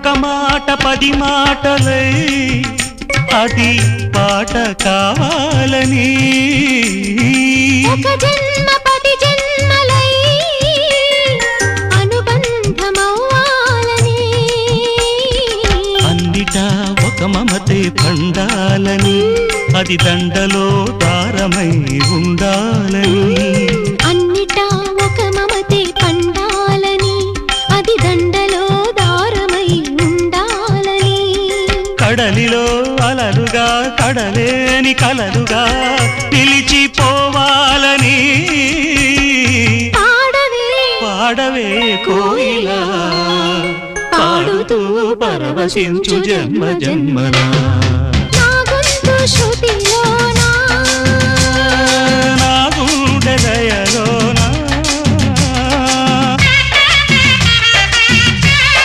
ఒక మాట 10 మాటలై అది పాట కావాలని ఒక జన్మ 10 జన్మలై అనుబంధమవ్వాలని అన్నిటా ఒక మమతే పండాలని అది దండలో దారమై ఉండాలని అన్నిటా ఒక మమతే పండాలని అది దండలో దారమై ఉండాలని కడలిలో అలలుగా కడలేని కలలుగా నిలిచిపోవాలని పాడవే కోయిలా పాడుతూ పరవశించు జన్మ జన్మలా నా గొంతు శృతి